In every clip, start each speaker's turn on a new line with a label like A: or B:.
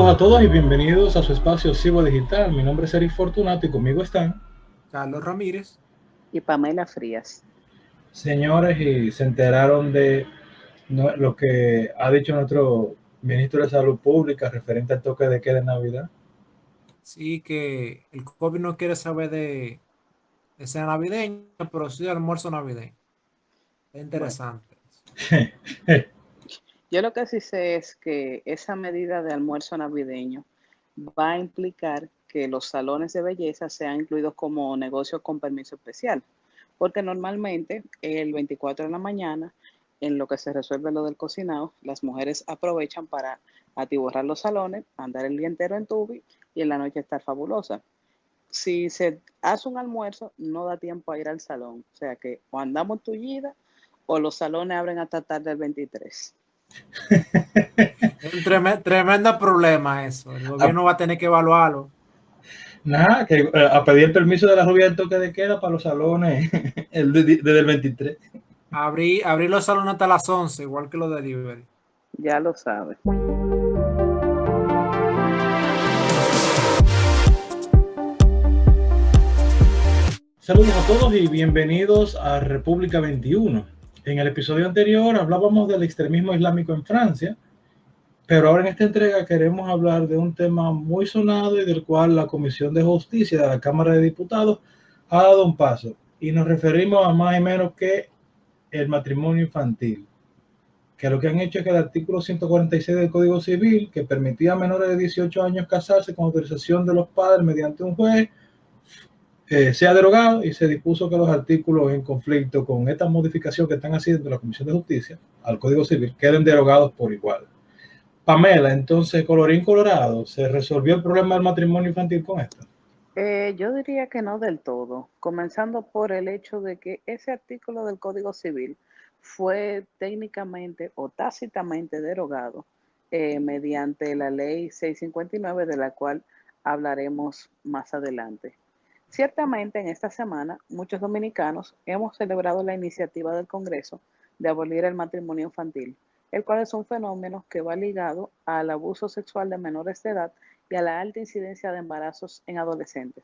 A: Saludos a todos y bienvenidos a su espacio Cibo Digital. Mi nombre es Eric Fortunato y conmigo están
B: Carlos Ramírez.
C: Y Pamela Frías.
A: señores y se enteraron de lo que ha dicho nuestro ministro de Salud Pública referente al toque de queda en Navidad.
B: Sí, que el COVID no quiere saber de cena navideña, pero sí de almuerzo navideño. Es
C: Bueno,
B: interesante.
C: yo lo que sí sé es que esa medida de almuerzo navideño va a implicar que los salones de belleza sean incluidos como negocios con permiso especial, porque normalmente el 24 de la mañana, en lo que se resuelve lo del cocinado, las mujeres aprovechan para atiborrar los salones, andar el día entero en tubi y en la noche estar fabulosa. Si se hace un almuerzo, no da tiempo a ir al salón. O sea que o andamos tullidas o los salones abren hasta tarde el 23.
B: Es un tremendo problema eso. El
A: A,
B: gobierno va a tener que evaluarlo.
A: nada, que a pedir el permiso de la rubia del toque de queda para los salones desde el 23.
B: Abrir los salones hasta las 11, igual que los delivery.
C: Ya lo sabe.
A: Saludos a todos y bienvenidos a República 21. En el episodio anterior hablábamos del extremismo islámico en Francia, pero ahora en esta entrega queremos hablar de un tema muy sonado y del cual la Comisión de Justicia de la Cámara de Diputados ha dado un paso. Y nos referimos a más y menos que el matrimonio infantil, que lo que han hecho es que el artículo 146 del Código Civil, que permitía a menores de 18 años casarse con autorización de los padres mediante un juez, sea derogado, y se dispuso que los artículos en conflicto con esta modificación que están haciendo la Comisión de Justicia al Código Civil queden derogados por igual. Pamela, entonces, colorín colorado, ¿se resolvió el problema del matrimonio infantil con esto?
C: Yo diría que no del todo, comenzando por el hecho de que ese artículo del Código Civil fue técnicamente o tácitamente derogado mediante la ley 659, de la cual hablaremos más adelante. Ciertamente, en esta semana, muchos dominicanos hemos celebrado la iniciativa del Congreso de abolir el matrimonio infantil, el cual es un fenómeno que va ligado al abuso sexual de menores de edad y a la alta incidencia de embarazos en adolescentes,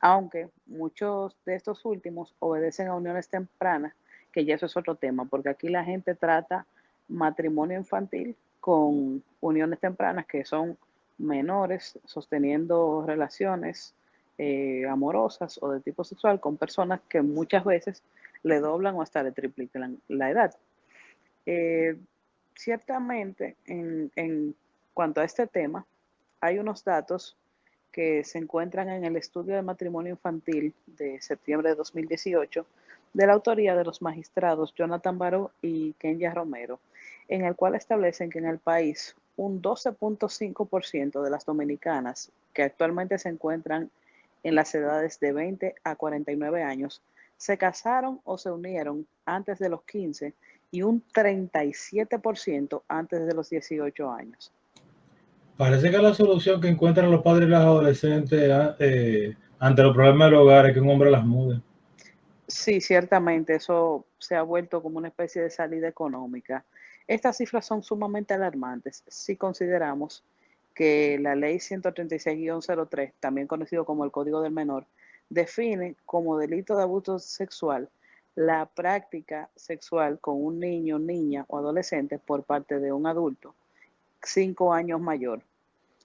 C: aunque muchos de estos últimos obedecen a uniones tempranas, que ya eso es otro tema, porque aquí la gente trata matrimonio infantil con uniones tempranas que son menores sosteniendo relaciones amorosas o de tipo sexual con personas que muchas veces le doblan o hasta le triplican la edad. Eh, Ciertamente, en cuanto a este tema, hay unos datos que se encuentran en el estudio de matrimonio infantil de septiembre de 2018, de la autoría de los magistrados Jonathan Baró y Kenya Romero, en el cual establecen que en el país un 12.5% de las dominicanas que actualmente se encuentran en las edades de 20 a 49 años se casaron o se unieron antes de los 15 y un 37% antes de los 18 años.
A: Parece que la solución que encuentran los padres y los adolescentes ante los problemas del hogar es que un hombre las mude.
C: Sí, ciertamente eso se ha vuelto como una especie de salida económica. Estas cifras son sumamente alarmantes si consideramos que la ley 136-03, también conocido como el Código del Menor, define como delito de abuso sexual la práctica sexual con un niño, niña o adolescente por parte de un adulto 5 años mayor.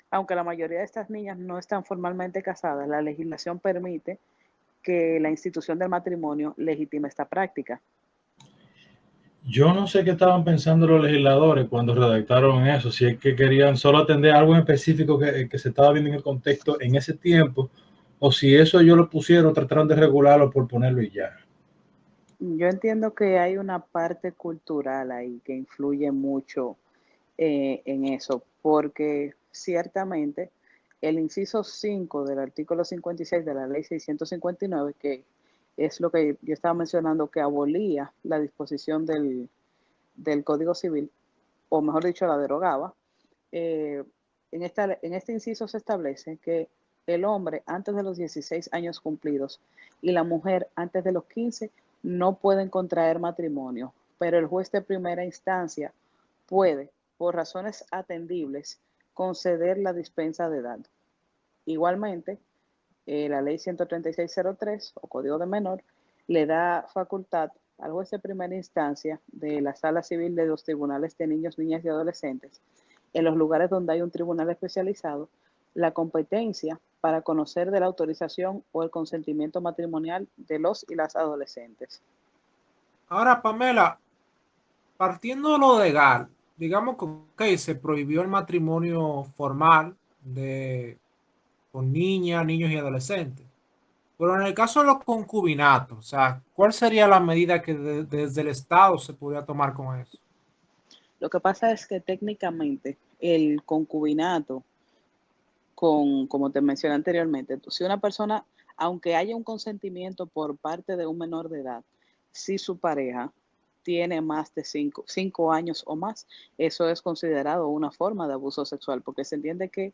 C: Aunque la mayoría de estas niñas no están formalmente casadas, la legislación permite que la institución del matrimonio legitime esta práctica.
A: Yo no sé qué estaban pensando los legisladores cuando redactaron eso, si es que querían solo atender algo en específico que se estaba viendo en el contexto en ese tiempo, o si eso ellos lo pusieron, trataron de regularlo por ponerlo y ya.
C: Yo entiendo que hay una parte cultural ahí que influye mucho en eso, porque ciertamente el inciso 5 del artículo 56 de la ley 659, que es lo que yo estaba mencionando, que abolía la disposición del Código Civil, o mejor dicho, la derogaba, eh, en este inciso se establece que el hombre antes de los 16 años cumplidos y la mujer antes de los 15 no pueden contraer matrimonio, pero el juez de primera instancia puede, por razones atendibles, conceder la dispensa de edad. Igualmente, la ley 13603 o Código de Menor le da facultad al juez de primera instancia de la Sala Civil de los Tribunales de Niños, Niñas y Adolescentes, en los lugares donde hay un tribunal especializado, la competencia para conocer de la autorización o el consentimiento matrimonial de los y las adolescentes.
B: Ahora, Pamela, partiendo de lo legal, digamos que ok, se prohibió el matrimonio formal con niñas, niños y adolescentes. Pero en el caso de los concubinatos, o sea, ¿cuál sería la medida que desde el Estado se podría tomar con eso?
C: Lo que pasa es que técnicamente el concubinato, como te mencioné anteriormente, si una persona, aunque haya un consentimiento por parte de un menor de edad, si su pareja tiene más de 5 años o más, eso es considerado una forma de abuso sexual, porque se entiende que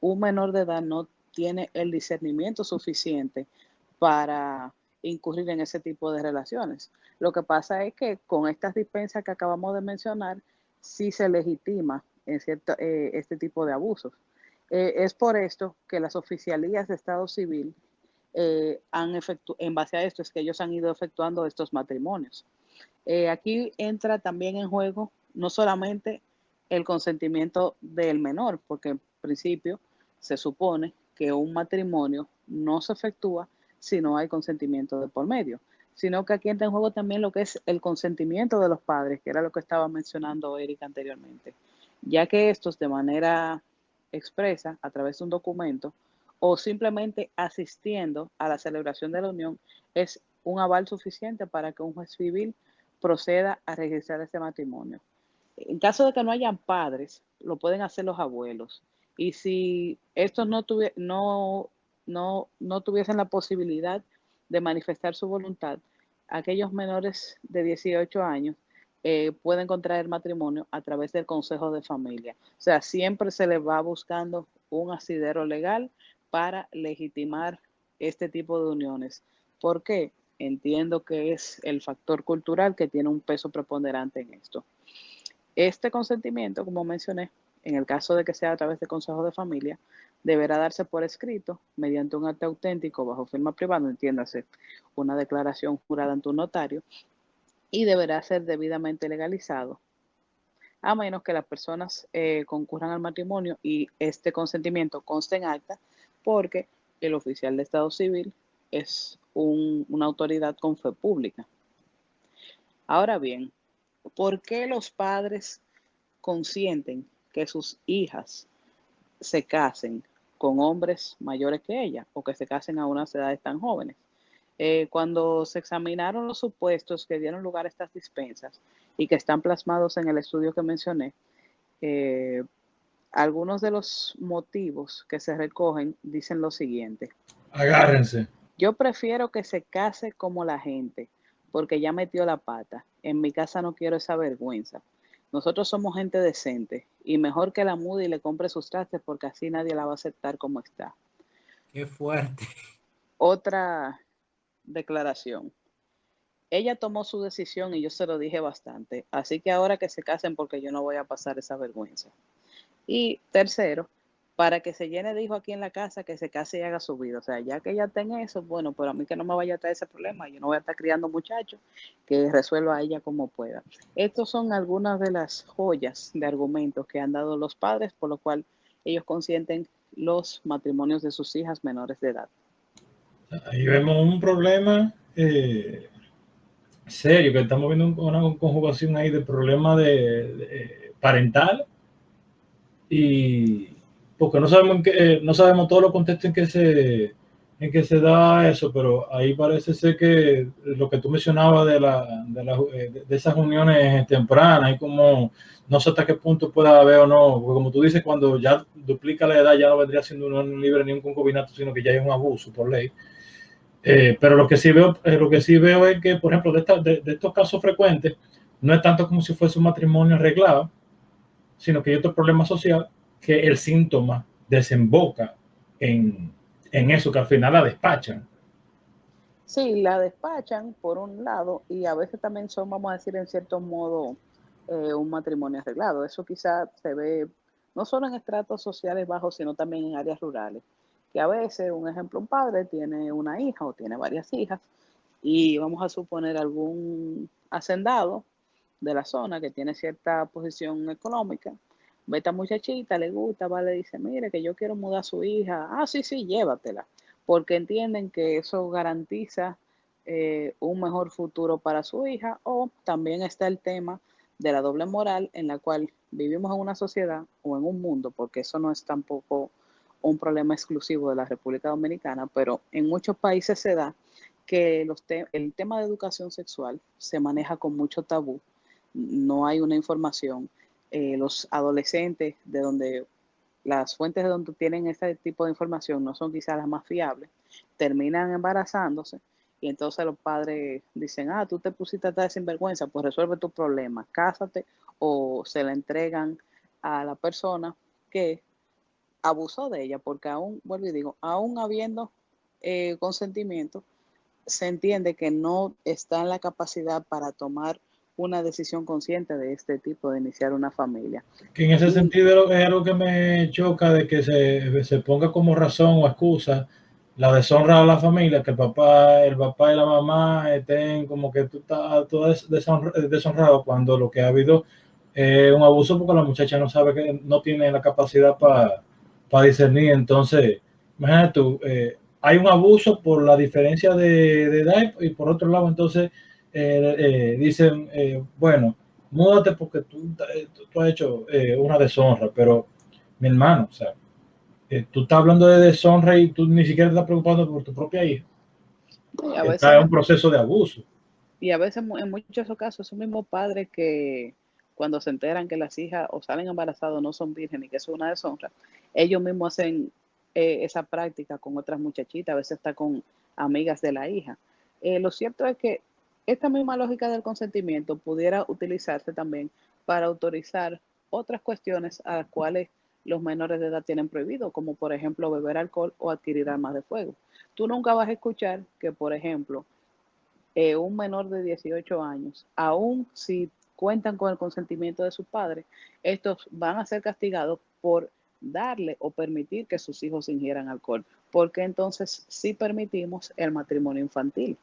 C: un menor de edad no tiene el discernimiento suficiente para incurrir en ese tipo de relaciones. Lo que pasa es que con estas dispensas que acabamos de mencionar, sí se legitima en este tipo de abusos. Es por esto que las oficialías de Estado Civil en base a esto es que ellos han ido efectuando estos matrimonios. Aquí entra también en juego no solamente el consentimiento del menor, porque en principio se supone que un matrimonio no se efectúa si no hay consentimiento de por medio, sino que aquí entra en juego también lo que es el consentimiento de los padres, que era lo que estaba mencionando Erika anteriormente, ya que estos de manera expresa a través de un documento o simplemente asistiendo a la celebración de la unión es un aval suficiente para que un juez civil proceda a registrar este matrimonio. En caso de que no hayan padres, lo pueden hacer los abuelos. Y si estos no tuviesen la posibilidad de manifestar su voluntad, aquellos menores de 18 años pueden contraer matrimonio a través del Consejo de Familia. O sea, siempre se les va buscando un asidero legal para legitimar este tipo de uniones. ¿Por qué? Entiendo que es el factor cultural que tiene un peso preponderante en esto. Este consentimiento, como mencioné, en el caso de que sea a través de consejo de familia, deberá darse por escrito mediante un acta auténtico bajo firma privada, entiéndase, una declaración jurada ante un notario, y deberá ser debidamente legalizado, a menos que las personas concurran al matrimonio y este consentimiento conste en acta, porque el oficial de Estado Civil es una autoridad con fe pública. Ahora bien, ¿por qué los padres consienten que sus hijas se casen con hombres mayores que ella o que se casen a unas edades tan jóvenes? Cuando se examinaron los supuestos que dieron lugar a estas dispensas y que están plasmados en el estudio que mencioné, algunos de los motivos que se recogen dicen lo siguiente.
A: Agárrense.
C: Yo prefiero que se case como la gente, porque ya metió la pata. En mi casa no quiero esa vergüenza. Nosotros somos gente decente y mejor que la mude y le compre sus trastes porque así nadie la va a aceptar como está.
B: Qué fuerte.
C: Otra declaración. Ella tomó su decisión y yo se lo dije bastante. Así que ahora que se casen porque yo no voy a pasar esa vergüenza. Y tercero, para que se llene de hijos aquí en la casa, que se case y haga su vida. O sea, ya que ella tenga eso, bueno, pero a mí que no me vaya a traer ese problema. Yo no voy a estar criando muchachos, que resuelva a ella como pueda. Estos son algunas de las joyas de argumentos que han dado los padres, por lo cual ellos consienten los matrimonios de sus hijas menores de edad.
A: Ahí vemos un problema serio, que estamos viendo una conjugación ahí de problema de parental, y porque no sabemos todos los contextos en que se da eso, pero ahí parece ser que lo que tú mencionabas de esas uniones tempranas, y como no sé hasta qué punto pueda haber o no, porque como tú dices, cuando ya duplica la edad ya no vendría siendo una unión libre ni un concubinato, sino que ya hay un abuso por ley. Pero lo que sí veo es que, por ejemplo, de estos casos frecuentes, no es tanto como si fuese un matrimonio arreglado, sino que hay otro problema social, que el síntoma desemboca en eso, que al final la despachan.
C: Sí, la despachan por un lado y a veces también son, vamos a decir, en cierto modo, un matrimonio arreglado. Eso quizás se ve no solo en estratos sociales bajos, sino también en áreas rurales. Que a veces, un ejemplo, un padre tiene una hija o tiene varias hijas y vamos a suponer algún hacendado de la zona que tiene cierta posición económica, ve a esta muchachita, le gusta, va, le dice, mire que yo quiero mudar a su hija, ah, sí, sí, llévatela, porque entienden que eso garantiza un mejor futuro para su hija, o también está el tema de la doble moral en la cual vivimos en una sociedad o en un mundo, porque eso no es tampoco un problema exclusivo de la República Dominicana, pero en muchos países se da que el tema de educación sexual se maneja con mucho tabú, no hay una información. Los adolescentes de donde las fuentes de donde tienen este tipo de información no son quizás las más fiables, terminan embarazándose y entonces los padres dicen, ah, tú te pusiste a estar de sinvergüenza, pues resuelve tu problema, cásate, o se la entregan a la persona que abusó de ella, porque aún, vuelvo y digo, aún habiendo consentimiento, se entiende que no está en la capacidad para tomar una decisión consciente de este tipo, de iniciar una familia.
A: Que en ese
C: Y
A: sentido es algo que me choca de que se ponga como razón o excusa la deshonra a la familia, que el papá y la mamá estén como que tú estás todo deshonrado cuando lo que ha habido es un abuso porque la muchacha no sabe que no tiene la capacidad para discernir. Entonces, imagínate tú, hay un abuso por la diferencia de edad y por otro lado, entonces dicen, bueno, múdate porque tú has hecho una deshonra, pero mi hermano, o sea, tú estás hablando de deshonra y tú ni siquiera te estás preocupando por tu propia hija,
C: a
A: que está
C: veces,
A: en un proceso de abuso.
C: y a veces en muchos casos, esos mismos padres que cuando se enteran que las hijas o salen embarazadas no son vírgenes y que eso es una deshonra, ellos mismos hacen esa práctica con otras muchachitas, a veces está con amigas de la hija. Lo cierto es que esta misma lógica del consentimiento pudiera utilizarse también para autorizar otras cuestiones a las cuales los menores de edad tienen prohibido, como por ejemplo beber alcohol o adquirir armas de fuego. Tú nunca vas a escuchar que, por ejemplo, un menor de 18 años, aun si cuentan con el consentimiento de sus padres, estos van a ser castigados por darle o permitir que sus hijos ingieran alcohol, porque entonces sí permitimos el matrimonio infantil.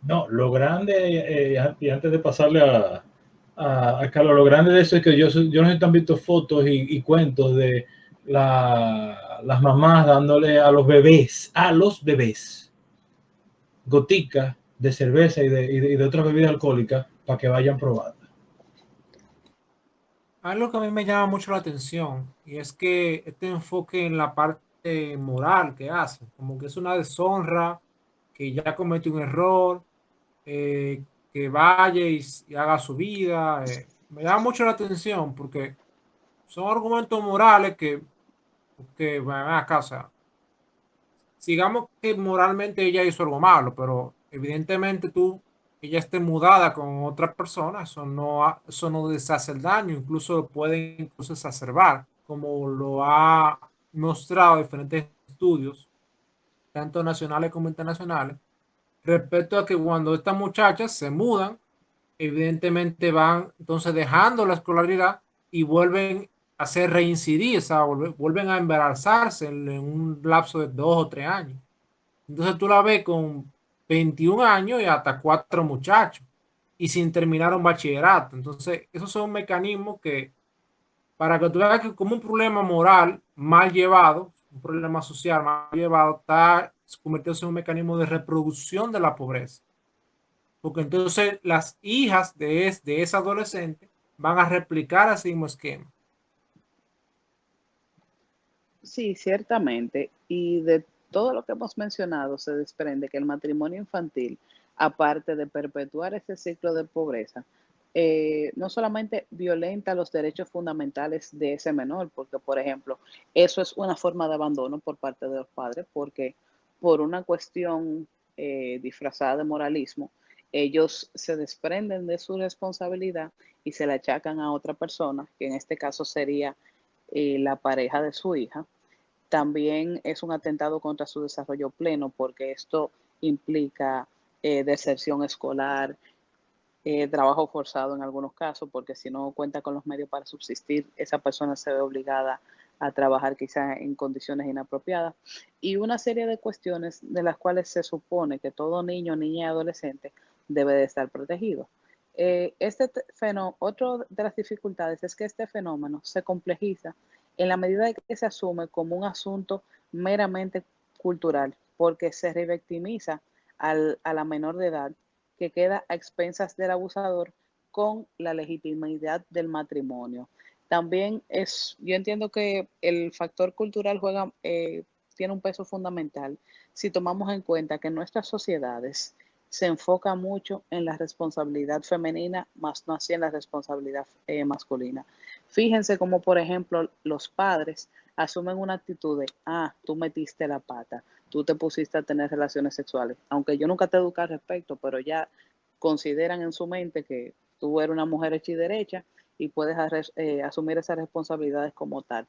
A: No, lo grande, y antes de pasarle a Carlos, lo grande de eso es que yo no sé si te han visto fotos y cuentos de las mamás dándole a los bebés, goticas de cerveza y de otras bebidas alcohólicas para que vayan probando.
B: Algo que a mí me llama mucho la atención y es que este enfoque en la parte moral que hace, como que es una deshonra, que ya cometió un error, que vaya y haga su vida. Me llama mucho la atención porque son argumentos morales que van a casa. Sigamos que moralmente ella hizo algo malo, pero evidentemente ella esté mudada con otra persona, eso no deshace el daño, incluso lo puede incluso exacerbar, como lo ha mostrado diferentes estudios, tanto nacionales como internacionales, respecto a que cuando estas muchachas se mudan, evidentemente van entonces dejando la escolaridad y vuelven a hacer reincidir, o sea, vuelven a embarazarse en un lapso de 2 o 3 años. Entonces tú la ves con 21 años y hasta 4 muchachos y sin terminar un bachillerato. Entonces, esos son mecanismos que, para que tú veas que como un problema moral mal llevado, un problema social mal llevado, está convirtiéndose en un mecanismo de reproducción de la pobreza. Porque entonces las hijas de ese adolescente van a replicar ese mismo esquema.
C: Sí, ciertamente. Y de todo lo que hemos mencionado se desprende que el matrimonio infantil, aparte de perpetuar ese ciclo de pobreza, no solamente violenta los derechos fundamentales de ese menor, porque, por ejemplo, eso es una forma de abandono por parte de los padres, porque por una cuestión disfrazada de moralismo, ellos se desprenden de su responsabilidad y se la achacan a otra persona, que en este caso sería la pareja de su hija. También es un atentado contra su desarrollo pleno porque esto implica deserción escolar, trabajo forzado en algunos casos, porque si no cuenta con los medios para subsistir, esa persona se ve obligada a trabajar quizás en condiciones inapropiadas, y una serie de cuestiones de las cuales se supone que todo niño, niña y adolescente debe de estar protegido. Otra de las dificultades es que este fenómeno se complejiza en la medida de que se asume como un asunto meramente cultural, porque se revictimiza a la menor de edad que queda a expensas del abusador con la legitimidad del matrimonio. También yo entiendo que el factor cultural tiene un peso fundamental si tomamos en cuenta que en nuestras sociedades se enfoca mucho en la responsabilidad femenina, más no así en la responsabilidad masculina. Fíjense como, por ejemplo, los padres asumen una actitud de, tú metiste la pata, tú te pusiste a tener relaciones sexuales, aunque yo nunca te eduqué al respecto, pero ya consideran en su mente que tú eres una mujer hecha y derecha y puedes asumir esas responsabilidades como tal.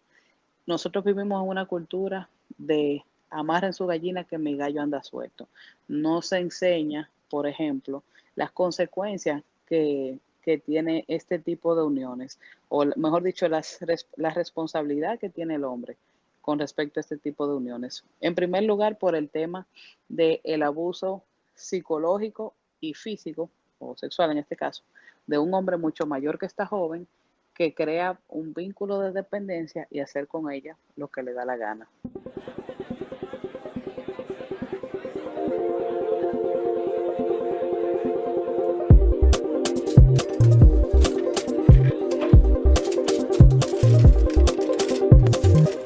C: Nosotros vivimos en una cultura de amarren su gallina que mi gallo anda suelto. No se enseña, por ejemplo, las consecuencias que tiene este tipo de uniones, o mejor dicho, la responsabilidad que tiene el hombre con respecto a este tipo de uniones. En primer lugar, por el tema del abuso psicológico y físico, o sexual en este caso, de un hombre mucho mayor que esta joven, que crea un vínculo de dependencia y hacer con ella lo que le da la gana.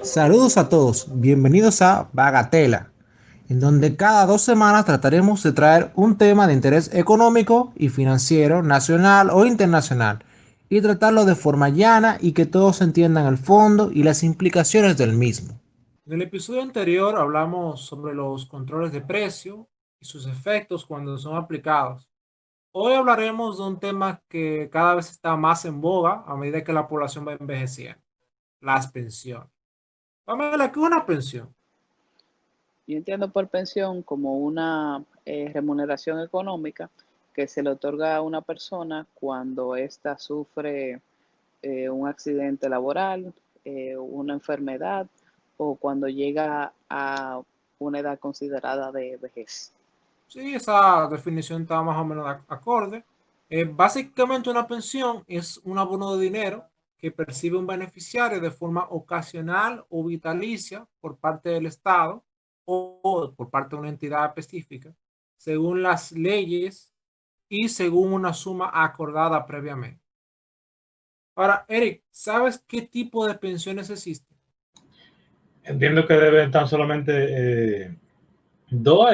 B: Saludos a todos, bienvenidos a Bagatela, en donde cada 2 semanas trataremos de traer un tema de interés económico y financiero, nacional o internacional, y tratarlo de forma llana y que todos entiendan el fondo y las implicaciones del mismo. En el episodio anterior hablamos sobre los controles de precio y sus efectos cuando son aplicados. Hoy hablaremos de un tema que cada vez está más en boga a medida que la población va envejeciendo: las pensiones. Pamela, ¿qué es una pensión?
C: Yo entiendo por pensión como una remuneración económica que se le otorga a una persona cuando ésta sufre un accidente laboral, una enfermedad o cuando llega a una edad considerada de vejez.
B: Sí, esa definición está más o menos acorde. Básicamente una pensión es un abono de dinero que percibe un beneficiario de forma ocasional o vitalicia por parte del Estado o por parte de una entidad específica, según las leyes y según una suma acordada previamente. Ahora, Eric, ¿sabes qué tipo de pensiones existen?
A: Entiendo que deben tan solamente dos,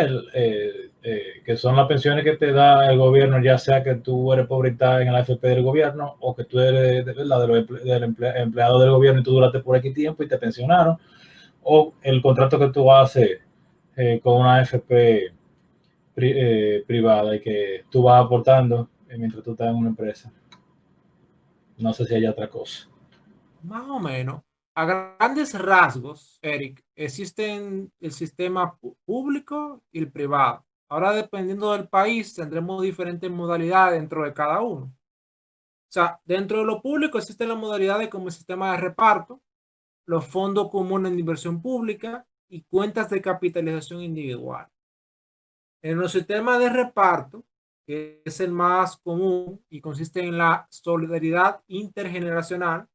A: que son las pensiones que te da el gobierno, ya sea que tú eres pobre y estás en la AFP del gobierno, o que tú eres del empleado del gobierno y tú duraste por X tiempo y te pensionaron, o el contrato que tú haces con una AFP privada y que tú vas aportando mientras tú estás en una empresa. No sé si hay otra cosa.
B: Más o menos. A grandes rasgos, Eric, existen el sistema público y el privado. Ahora, dependiendo del país, tendremos diferentes modalidades dentro de cada uno. O sea, dentro de lo público existen las modalidades como el sistema de reparto, los fondos comunes de inversión pública y cuentas de capitalización individual. En los sistemas de reparto, que es el más común y consiste en la solidaridad intergeneracional,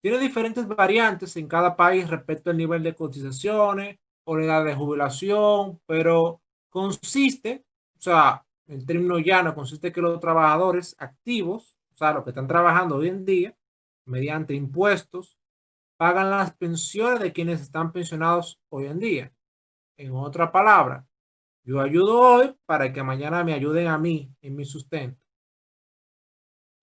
B: tiene diferentes variantes en cada país respecto al nivel de cotizaciones o la edad de jubilación, pero consiste, o sea, en términos llanos, consiste que los trabajadores activos, o sea, los que están trabajando hoy en día, mediante impuestos, pagan las pensiones de quienes están pensionados hoy en día. En otra palabra, yo ayudo hoy para que mañana me ayuden a mí en mi sustento.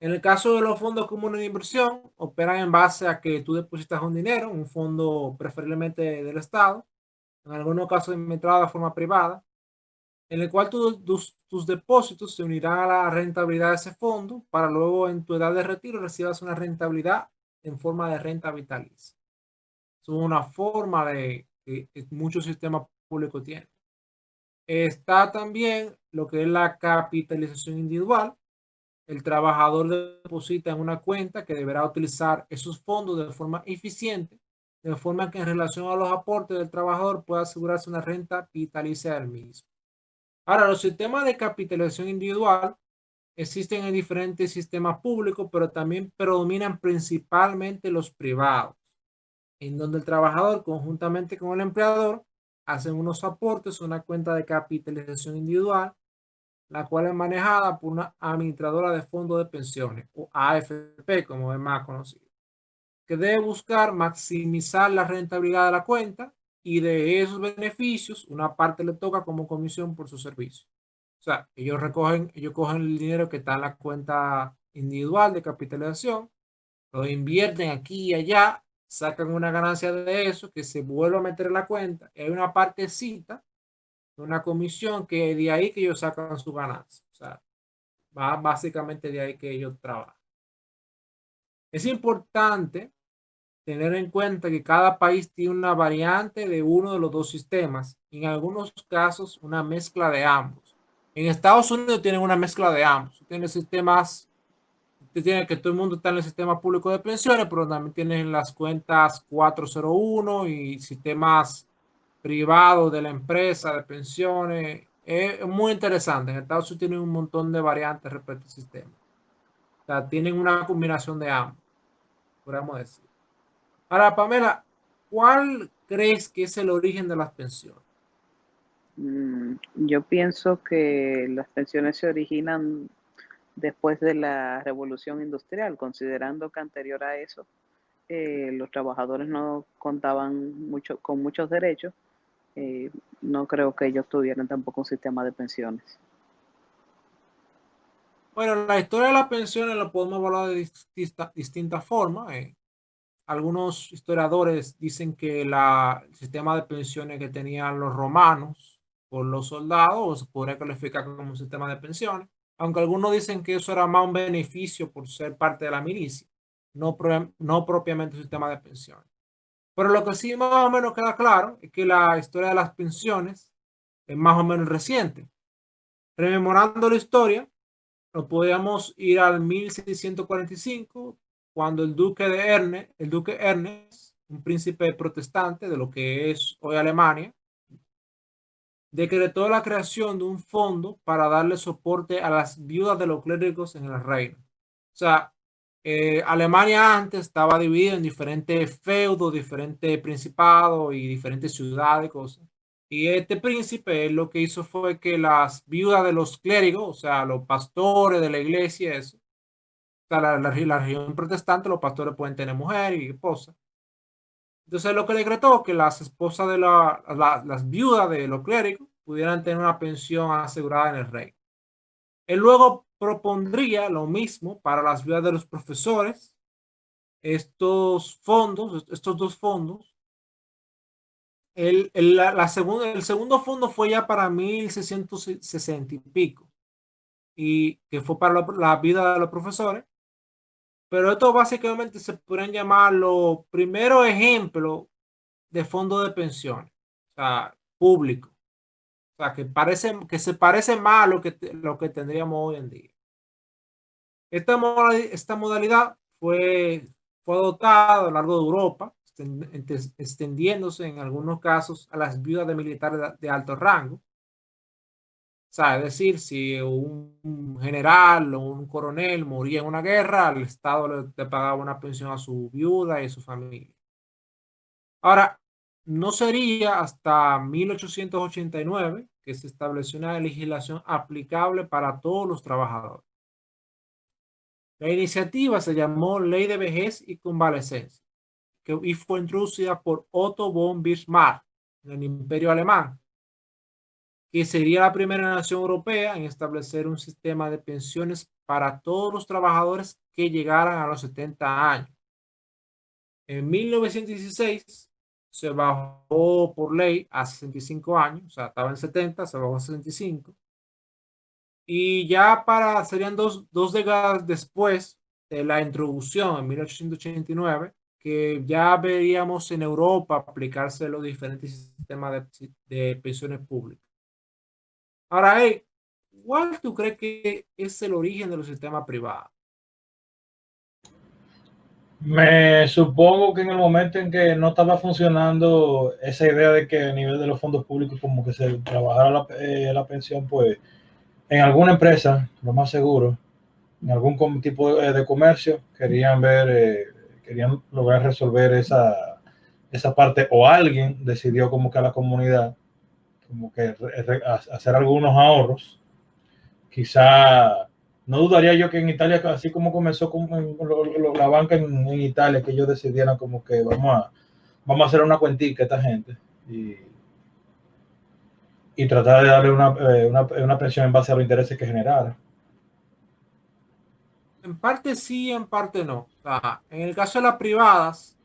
B: En el caso de los fondos comunes de inversión, operan en base a que tú depositas un dinero, un fondo preferiblemente del Estado, en algunos casos administrado de forma privada, en el cual tus depósitos se unirán a la rentabilidad de ese fondo para luego en tu edad de retiro recibas una rentabilidad en forma de renta vitalicia. Es una forma de que muchos sistemas públicos tienen. Está también lo que es la capitalización individual, el trabajador deposita en una cuenta que deberá utilizar esos fondos de forma eficiente, de forma que en relación a los aportes del trabajador pueda asegurarse una renta vitalicia del mismo. Ahora, los sistemas de capitalización individual existen en diferentes sistemas públicos, pero también predominan principalmente los privados, en donde el trabajador conjuntamente con el empleador hacen unos aportes a una cuenta de capitalización individual, la cual es manejada por una administradora de fondos de pensiones, o AFP, como es más conocido, que debe buscar maximizar la rentabilidad de la cuenta y de esos beneficios, una parte le toca como comisión por su servicio. O sea, ellos cogen el dinero que está en la cuenta individual de capitalización, lo invierten aquí y allá, sacan una ganancia de eso que se vuelve a meter en la cuenta. Y hay una partecita, una comisión que de ahí que ellos sacan su ganancia. O sea, va básicamente de ahí que ellos trabajan. Es importante tener en cuenta que cada país tiene una variante de uno de los dos sistemas, y en algunos casos una mezcla de ambos. En Estados Unidos tienen una mezcla de ambos. Tienen sistemas, tiene que todo el mundo está en el sistema público de pensiones, pero también tienen las cuentas 401 y sistemas privados de la empresa de pensiones. Es muy interesante. En Estados Unidos tienen un montón de variantes respecto al sistema. O sea, tienen una combinación de ambos, podríamos decir. Ahora, Pamela, ¿cuál crees que es el origen de las pensiones?
C: Yo pienso que las pensiones se originan después de la revolución industrial, considerando que anterior a eso los trabajadores no contaban mucho con muchos derechos. No creo que ellos tuvieran tampoco un sistema de pensiones.
B: Bueno, la historia de las pensiones la podemos evaluar de distintas formas. Algunos historiadores dicen que el sistema de pensiones que tenían los romanos por los soldados se podría calificar como un sistema de pensiones, aunque algunos dicen que eso era más un beneficio por ser parte de la milicia, no propiamente un sistema de pensiones. Pero lo que sí más o menos queda claro es que la historia de las pensiones es más o menos reciente. Rememorando la historia, nos podríamos ir al 1645, cuando el duque Ernest, un príncipe protestante de lo que es hoy Alemania, decretó la creación de un fondo para darle soporte a las viudas de los clérigos en el reino. O sea, Alemania antes estaba dividida en diferentes feudos, diferentes principados y diferentes ciudades y cosas. Y este príncipe lo que hizo fue que las viudas de los clérigos, o sea, los pastores de la iglesia, eso, o sea, la región protestante, los pastores pueden tener mujer y esposa. Entonces lo que decretó que las esposas de las viudas de los clérigos pudieran tener una pensión asegurada en el rey. Él luego propondría lo mismo para las viudas de los profesores. Estos dos fondos, el segundo fondo fue ya para 1660 y pico, y que fue para la vida de los profesores. Pero esto básicamente se podrían llamar los primeros ejemplos de fondos de pensiones, o sea, público. O sea, que se parece más a lo que tendríamos hoy en día. Esta modalidad fue adoptada a lo largo de Europa, extendiéndose en algunos casos a las viudas de militares de alto rango. O sea, es decir, si un general o un coronel moría en una guerra, el Estado le pagaba una pensión a su viuda y a su familia. Ahora, no sería hasta 1889 que se estableció una legislación aplicable para todos los trabajadores. La iniciativa se llamó Ley de Vejez y Convalecencia, y fue introducida por Otto von Bismarck en el Imperio Alemán, que sería la primera nación europea en establecer un sistema de pensiones para todos los trabajadores que llegaran a los 70 años. En 1916 se bajó por ley a 65 años, o sea, estaba en 70, se bajó a 65. Y ya serían dos décadas después de la introducción en 1889, que ya veríamos en Europa aplicarse los diferentes sistemas de pensiones públicas. Ahora, ¿Cuál tú crees que es el origen de los sistemas privados?
A: Me supongo que en el momento en que no estaba funcionando esa idea de que a nivel de los fondos públicos como que se trabajara la pensión, pues en alguna empresa, lo más seguro, en algún tipo de comercio, querían lograr resolver esa parte, o alguien decidió como que a la comunidad, como que hacer algunos ahorros. Quizá, no dudaría yo que en Italia, así como comenzó con la banca en Italia, que ellos decidieran como que vamos a hacer una cuentica a esta gente y tratar de darle una pensión en base a los intereses que generara.
B: En parte sí, en parte no. O sea, en el caso de las privadas,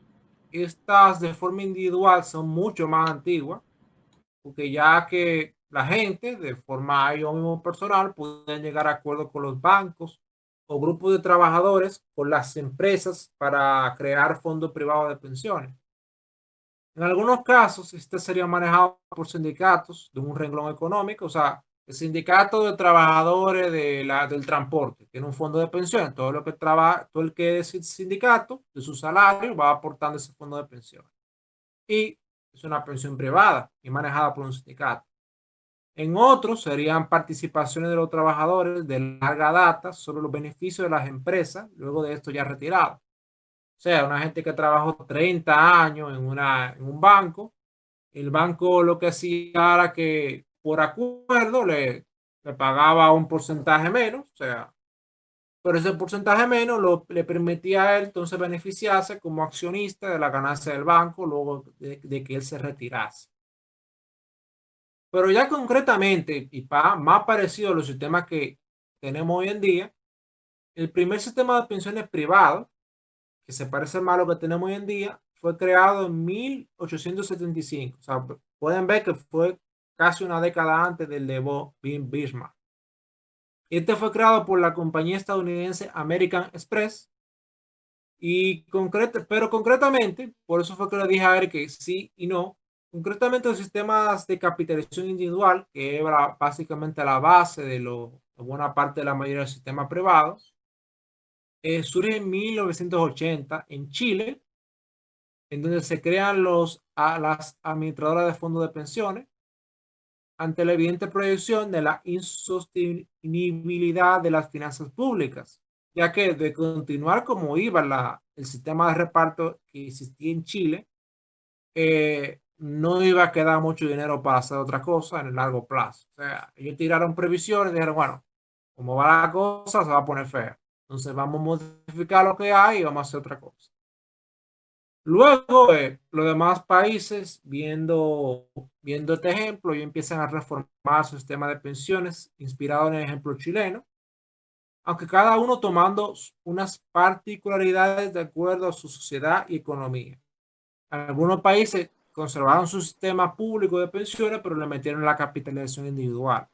B: estas de forma individual son mucho más antiguas, porque ya que la gente de forma ellos mismos personal pueden llegar a acuerdos con los bancos o grupos de trabajadores con las empresas para crear fondos privados de pensiones. En algunos casos, este sería manejado por sindicatos de un renglón económico, o sea, el sindicato de trabajadores del transporte tiene un fondo de pensión, todo lo que trabaja, todo el que es sindicato de su salario va aportando ese fondo de pensión. Y es una pensión privada y manejada por un sindicato. En otros serían participaciones de los trabajadores de larga data sobre los beneficios de las empresas, luego de esto ya retirado. O sea, una gente que trabajó 30 años en un banco, el banco lo que hacía era que por acuerdo le pagaba un porcentaje menos, o sea, pero ese porcentaje menos le permitía a él entonces beneficiarse como accionista de la ganancia del banco luego de que él se retirase. Pero ya concretamente, y más parecido a los sistemas que tenemos hoy en día, el primer sistema de pensiones privado, que se parece más a lo que tenemos hoy en día, fue creado en 1875. O sea, pueden ver que fue casi una década antes del de Bismarck. Este fue creado por la compañía estadounidense American Express pero concretamente, por eso fue que le dije a Eric que sí y no, concretamente los sistemas de capitalización individual, que era básicamente la base de buena parte de la mayoría de los sistemas privados, surge en 1980 en Chile, en donde se crean las administradoras de fondos de pensiones ante la evidente proyección de la insostenibilidad de las finanzas públicas, ya que de continuar como iba el sistema de reparto que existía en Chile, no iba a quedar mucho dinero para hacer otra cosa en el largo plazo. O sea, ellos tiraron previsiones y dijeron, bueno, como va la cosa, se va a poner fea. Entonces vamos a modificar lo que hay y vamos a hacer otra cosa. Luego, los demás países, viendo este ejemplo, y empiezan a reformar su sistema de pensiones inspirado en el ejemplo chileno, aunque cada uno tomando unas particularidades de acuerdo a su sociedad y economía. Algunos países conservaron su sistema público de pensiones, pero le metieron la capitalización individual.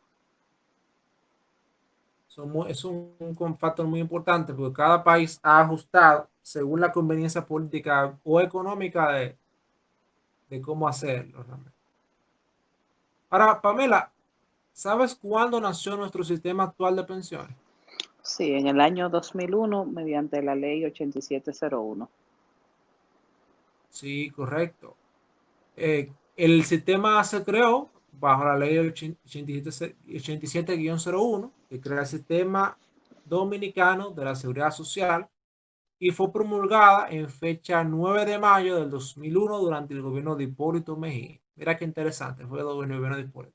B: Es un factor muy importante porque cada país ha ajustado según la conveniencia política o económica de cómo hacerlo realmente. Ahora, Pamela, ¿sabes cuándo nació nuestro sistema actual de pensiones?
C: Sí, en el año 2001, mediante la ley 8701.
B: Sí, correcto. El sistema se creó bajo la ley 87-01, que crea el sistema dominicano de la seguridad social y fue promulgada en fecha 9 de mayo del 2001 durante el gobierno de Hipólito Mejía. Mira qué interesante, fue el gobierno de Hipólito.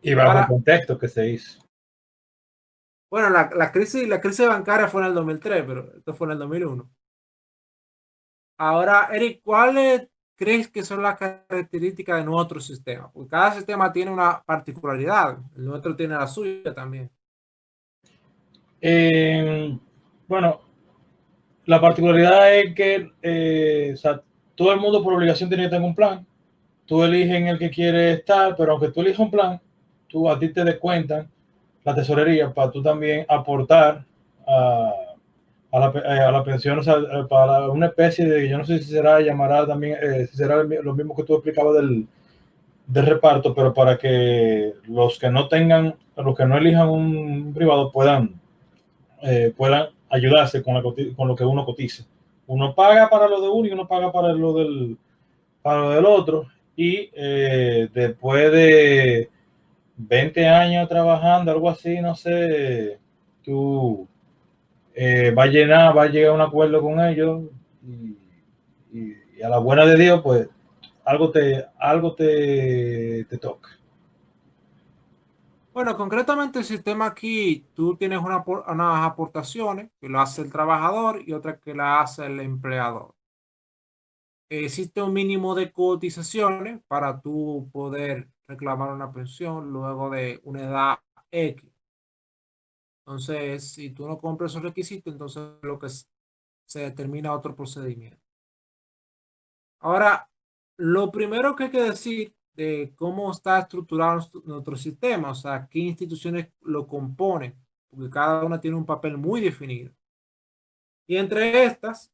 A: Y bajo el
B: Ahora,
A: contexto que se hizo.
B: bueno, la crisis bancaria fue en el 2003, pero esto fue en el 2001. Ahora, Eric, ¿cuáles crees que son las características de nuestro sistema? Porque cada sistema tiene una particularidad, el nuestro tiene la suya también.
A: Bueno, la particularidad es que o sea, todo el mundo por obligación tiene que tener un plan. Tú eliges en el que quieres estar, pero aunque tú elijas un plan, a ti te descuentan la tesorería para tú también aportar a, a la pensión, o sea, para una especie de, yo no sé si será, llamará también, si será lo mismo que tú explicabas de reparto, pero para que los que no tengan, los que no elijan un privado puedan ayudarse con lo que uno cotiza. Uno paga para lo de uno y uno paga para lo del otro. Y después de 20 años trabajando, algo así, no sé, tú va a llegar a un acuerdo con ellos y a la buena de Dios, pues algo te toca.
B: Bueno, concretamente el sistema aquí, tú tienes unas aportaciones que lo hace el trabajador y otras que la hace el empleador. Existe un mínimo de cotizaciones para tú poder reclamar una pensión luego de una edad X. Entonces, si tú no cumples esos requisitos, entonces se determina otro procedimiento. Ahora, lo primero que hay que decir de cómo está estructurado nuestro sistema, o sea, qué instituciones lo componen, porque cada una tiene un papel muy definido. Y entre estas,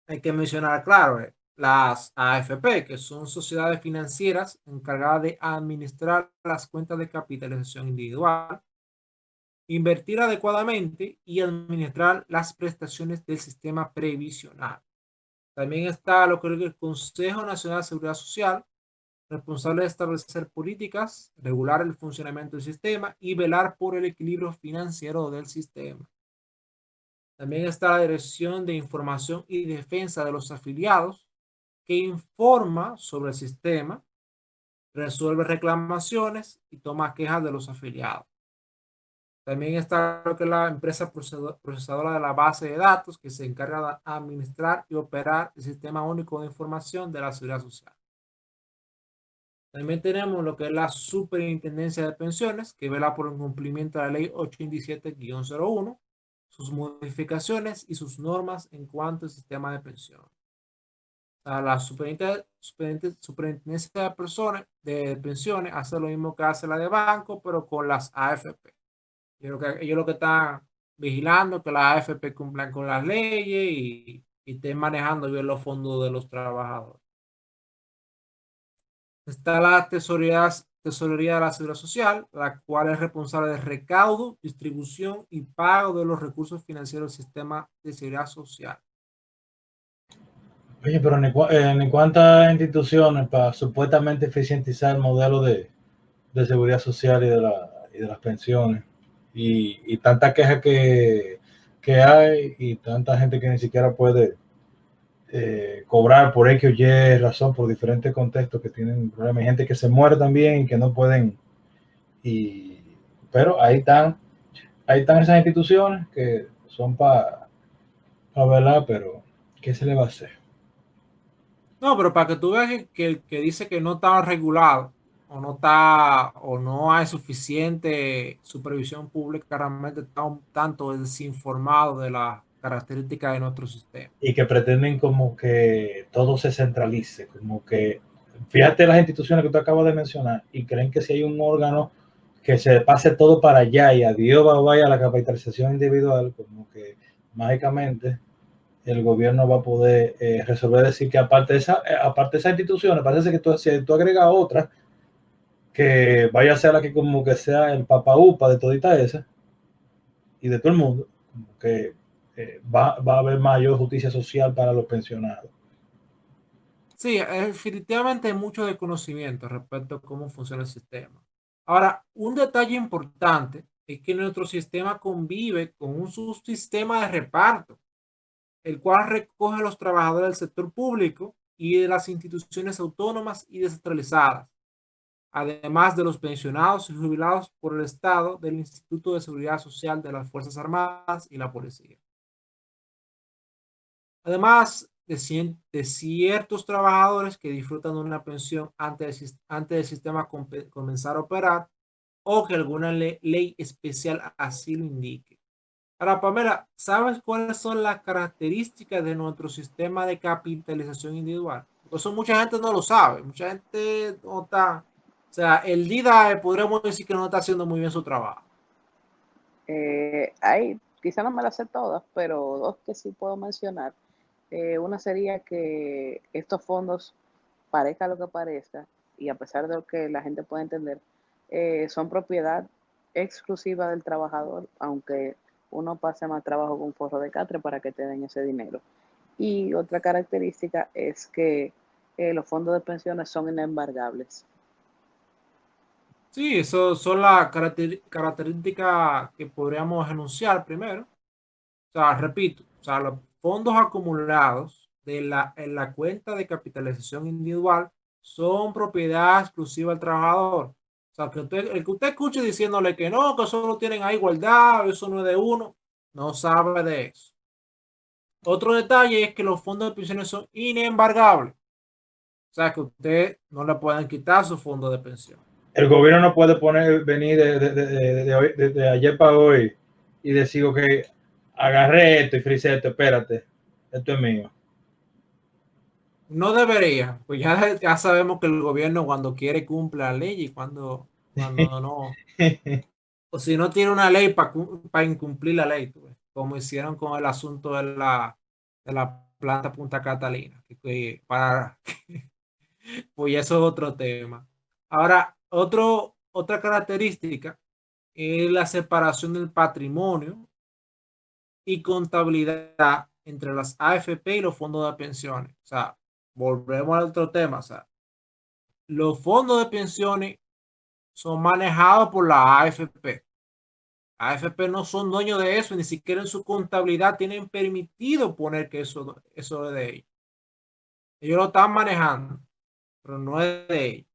B: hay que mencionar, claro, las AFP, que son sociedades financieras encargadas de administrar las cuentas de capitalización individual, invertir adecuadamente y administrar las prestaciones del sistema previsional. También está lo que es el Consejo Nacional de Seguridad Social, responsable de establecer políticas, regular el funcionamiento del sistema y velar por el equilibrio financiero del sistema. También está la Dirección de Información y Defensa de los Afiliados, que informa sobre el sistema, resuelve reclamaciones y toma quejas de los afiliados. También está lo que es la empresa procesadora de la base de datos, que se encarga de administrar y operar el Sistema Único de Información de la Seguridad Social. También tenemos lo que es la Superintendencia de Pensiones, que vela por el cumplimiento de la Ley 827-01, sus modificaciones y sus normas en cuanto al sistema de pensión. La Superintendencia de Pensiones hace lo mismo que hace la de banco, pero con las AFP. Ellos lo que están vigilando que las AFP cumplan con las leyes y estén manejando bien los fondos de los trabajadores. Está la Tesorería de la Seguridad Social, la cual es responsable de recaudo, distribución y pago de los recursos financieros del sistema de seguridad social.
A: Oye, pero ni cuántas instituciones para supuestamente eficientizar el modelo de seguridad social y de las pensiones. Y tanta queja que hay y tanta gente que ni siquiera puede cobrar por X o Y razón, por diferentes contextos que tienen problemas. Hay gente que se muere también y que no pueden. Y, pero ahí están esas instituciones que son para velar, pero ¿qué se le va a hacer?
B: No, pero para que tú veas que el que dice que no está regulado o no hay suficiente supervisión pública realmente está un tanto desinformado de las características de nuestro sistema.
A: Y que pretenden como que todo se centralice, como que, fíjate las instituciones que tú acabas de mencionar, y creen que si hay un órgano que se pase todo para allá y adiós vaya la capitalización individual, como que mágicamente el gobierno va a poder resolver, decir que aparte de esas instituciones, parece que si tú agregas otras, que vaya a ser la que como que sea el papa upa de todita esa y de todo el mundo, como que va a haber mayor justicia social para los pensionados.
B: Sí, definitivamente hay mucho desconocimiento respecto a cómo funciona el sistema. Ahora, un detalle importante es que nuestro sistema convive con un subsistema de reparto, el cual recoge a los trabajadores del sector público y de las instituciones autónomas y descentralizadas, además de los pensionados y jubilados por el Estado del Instituto de Seguridad Social de las Fuerzas Armadas y la Policía. Además de ciertos trabajadores que disfrutan de una pensión antes del sistema comenzar a operar o que alguna ley especial así lo indique. Ahora, Pamela, ¿sabes cuáles son las características de nuestro sistema de capitalización individual? Eso mucha gente no lo sabe, mucha gente no está, o sea, el DIDA podríamos decir que no está haciendo muy bien su trabajo.
C: Quizá no me las sé todas, pero dos que sí puedo mencionar. Una sería que estos fondos, parezca lo que parezca, y a pesar de lo que la gente puede entender, son propiedad exclusiva del trabajador, aunque uno pase más trabajo con un forro de catre para que te den ese dinero. Y otra característica es que los fondos de pensiones son inembargables.
B: Sí, eso son las características que podríamos enunciar primero. O sea, repito, o sea, los fondos acumulados en la cuenta de capitalización individual son propiedad exclusiva del trabajador. O sea, el que usted escuche diciéndole que no, que solo tienen ahí guardado, eso no es de uno, no sabe de eso. Otro detalle es que los fondos de pensiones son inembargables. O sea, que usted no le pueden quitar su fondo de pensión.
A: El gobierno no puede venir de ayer para hoy y decir, ok, agarré esto y frisé esto, espérate, esto es mío.
B: No debería, pues ya sabemos que el gobierno cuando quiere cumple la ley y cuando no, o si no tiene una ley para incumplir la ley, tú ves, como hicieron con el asunto de la planta Punta Catalina, pues eso es otro tema. Ahora, otra característica es la separación del patrimonio y contabilidad entre las AFP y los fondos de pensiones. O sea, volvemos al otro tema, o sea, los fondos de pensiones son manejados por la AFP. AFP no son dueños de eso, ni siquiera en su contabilidad tienen permitido poner que eso es de ellos. Ellos lo están manejando, pero no es de ellos.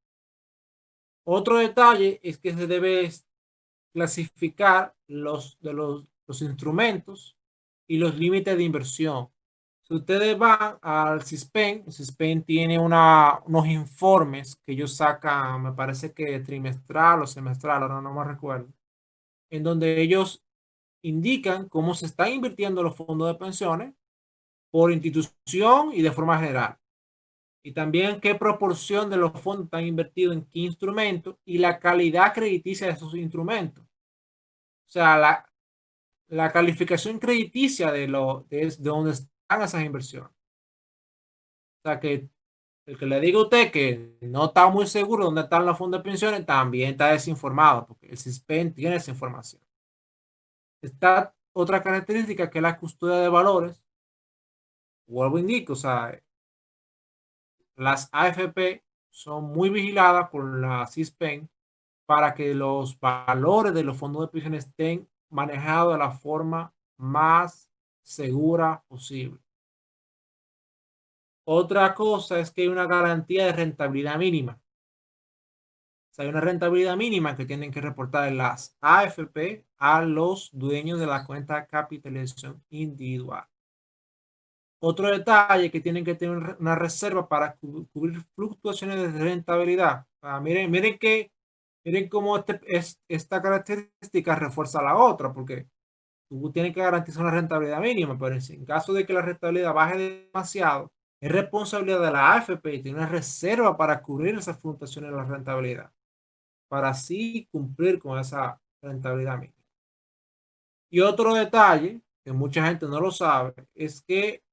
B: Otro detalle es que se debe clasificar los instrumentos y los límites de inversión. Si ustedes van al CISPEN, el CISPEN tiene unos informes que ellos sacan, me parece que trimestral o semestral, ahora no me recuerdo, en donde ellos indican cómo se están invirtiendo los fondos de pensiones por institución y de forma general. Y también qué proporción de los fondos están invertidos en qué instrumentos y la calidad crediticia de esos instrumentos. O sea, la calificación crediticia de donde están esas inversiones. O sea, que el que le diga a usted que no está muy seguro dónde están los fondos de pensiones, también está desinformado, porque el CISPEN tiene esa información. Está otra característica que es la custodia de valores. Vuelvo a indico, o sea, las AFP son muy vigiladas por la CISPEN para que los valores de los fondos de pensiones estén manejados de la forma más segura posible. Otra cosa es que hay una garantía de rentabilidad mínima. O sea, hay una rentabilidad mínima que tienen que reportar las AFP a los dueños de la cuenta de capitalización individual. Otro detalle que tienen que tener una reserva para cubrir fluctuaciones de rentabilidad. Miren cómo esta característica refuerza la otra, porque tú tienes que garantizar una rentabilidad mínima, pero en caso de que la rentabilidad baje demasiado, es responsabilidad de la AFP y tiene una reserva para cubrir esas fluctuaciones de la rentabilidad, para así cumplir con esa rentabilidad mínima. Y otro detalle que mucha gente no lo sabe es que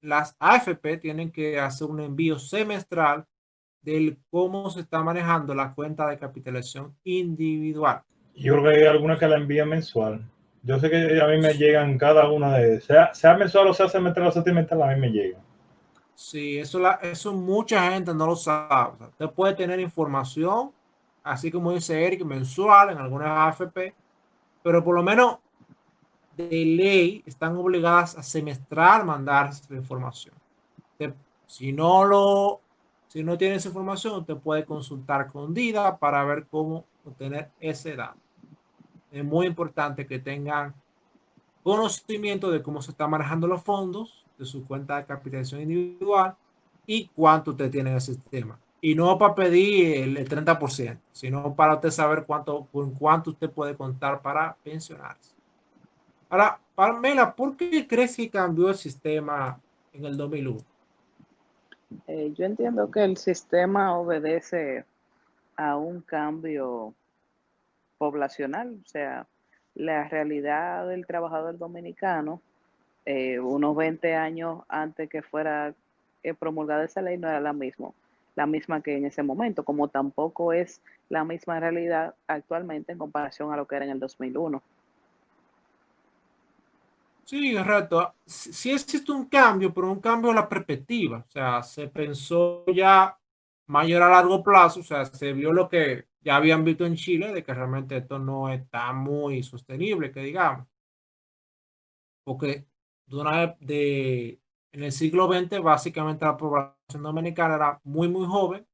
B: las AFP tienen que hacer un envío semestral del cómo se está manejando la cuenta de capitalización individual.
A: Yo creo que hay algunas que la envían mensual. Yo sé que a mí me llegan cada una de sea mensual o sea semestral o sentimental, a mí me llegan.
B: Sí, eso mucha gente no lo sabe. O sea, usted puede tener información, así como dice Eric, mensual en algunas AFP, pero por lo menos de ley están obligadas a semestral mandar esa información. Usted, si no lo, si no tiene esa información, usted puede consultar con DIDA para ver cómo obtener ese dato. Es muy importante que tengan conocimiento de cómo se están manejando los fondos de su cuenta de capitalización individual y cuánto usted tiene en el sistema. Y no para pedir el 30%, sino para usted saber con cuánto usted puede contar para pensionarse. Ahora, Pamela, ¿por qué crees que cambió el sistema en el 2001?
C: Yo entiendo que el sistema obedece a un cambio poblacional, o sea, la realidad del trabajador dominicano, unos 20 años antes que fuera promulgada esa ley, no era la misma. la misma que en ese momento, como tampoco es la misma realidad actualmente en comparación a lo que era en el 2001.
B: Sí, correcto. Sí existe un cambio, pero un cambio en la perspectiva. O sea, se pensó ya mayor a largo plazo, o sea, se vio lo que ya habían visto en Chile, de que realmente esto no está muy sostenible, que digamos, porque en el siglo XX básicamente la población dominicana era muy, muy joven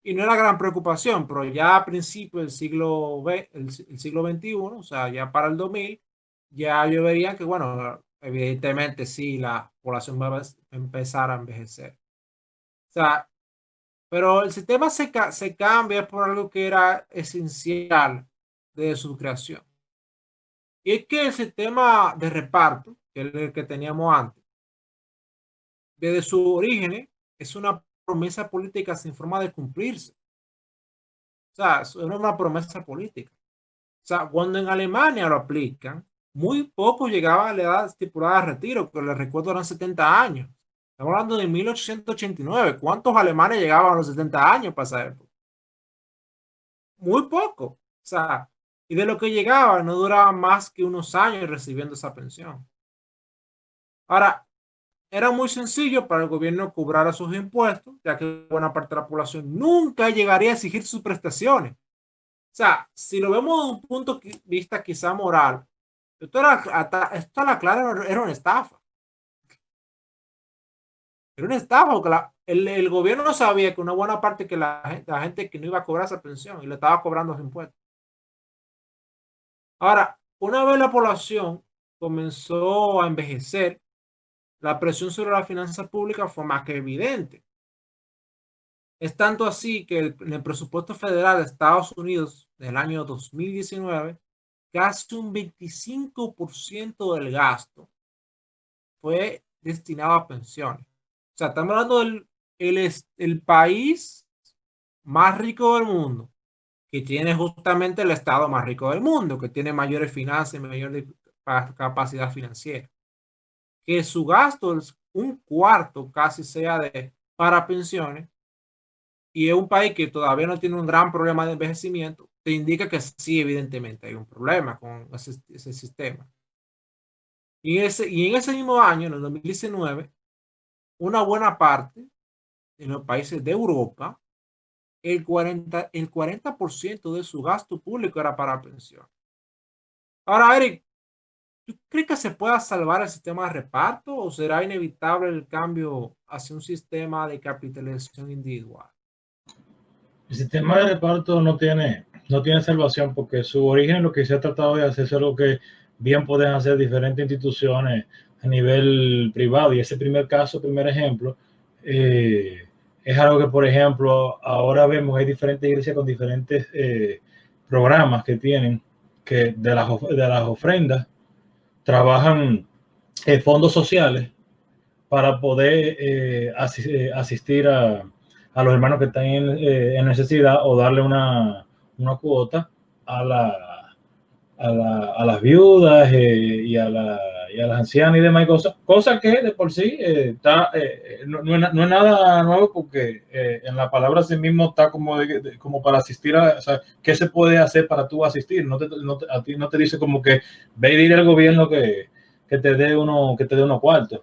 B: y no era gran preocupación, pero ya a principios del el siglo XXI, o sea, ya para el 2000, ya yo vería que, bueno, evidentemente sí, la población va a empezar a envejecer. O sea, pero el sistema se cambia por algo que era esencial de su creación. Y es que el sistema de reparto, que es el que teníamos antes, desde su origen, es una promesa política sin forma de cumplirse. O sea, es una promesa política. O sea, cuando en Alemania lo aplican, muy poco llegaba a la edad estipulada de retiro, que les recuerdo eran 70 años. Estamos hablando de 1889. ¿Cuántos alemanes llegaban a los 70 años para esa época? Muy poco. O sea, y de lo que llegaba no duraba más que unos años recibiendo esa pensión. Ahora, era muy sencillo para el gobierno cobrar sus impuestos, ya que buena parte de la población nunca llegaría a exigir sus prestaciones. O sea, si lo vemos de un punto de vista quizá moral, esto a la clara era una estafa. Era una estafa porque el gobierno no sabía que una buena parte que la gente que no iba a cobrar esa pensión y le estaba cobrando los impuestos. Ahora, una vez la población comenzó a envejecer, la presión sobre la finanza pública fue más que evidente. Es tanto así que en el presupuesto federal de Estados Unidos del año 2019, casi un 25% del gasto fue destinado a pensiones. O sea, estamos hablando el país más rico del mundo, que tiene justamente el estado más rico del mundo, que tiene mayores finanzas y mayor capacidad financiera. Que su gasto es un cuarto casi sea para pensiones, y es un país que todavía no tiene un gran problema de envejecimiento, te indica que sí, evidentemente hay un problema con ese sistema. Y en ese mismo año, en el 2019, una buena parte de los países de Europa, el 40% de su gasto público era para pensión. Ahora, Eric, ¿tú crees que se pueda salvar el sistema de reparto o será inevitable el cambio hacia un sistema de capitalización individual?
A: El sistema de reparto no tiene salvación porque su origen lo que se ha tratado de hacer es lo que bien pueden hacer diferentes instituciones a nivel privado. Y ese primer ejemplo, es algo que, por ejemplo, ahora vemos, hay diferentes iglesias con diferentes programas que tienen, que de las ofrendas trabajan fondos sociales para poder asistir a los hermanos que están en necesidad o darle una cuota a, la, a las viudas y a las ancianas y demás cosas que de por sí no es nada nuevo porque en la palabra sí mismo está como para asistir o sea, ¿qué se puede hacer para tú asistir? A ti no te dice como que ve y dile al gobierno que te dé unos cuartos.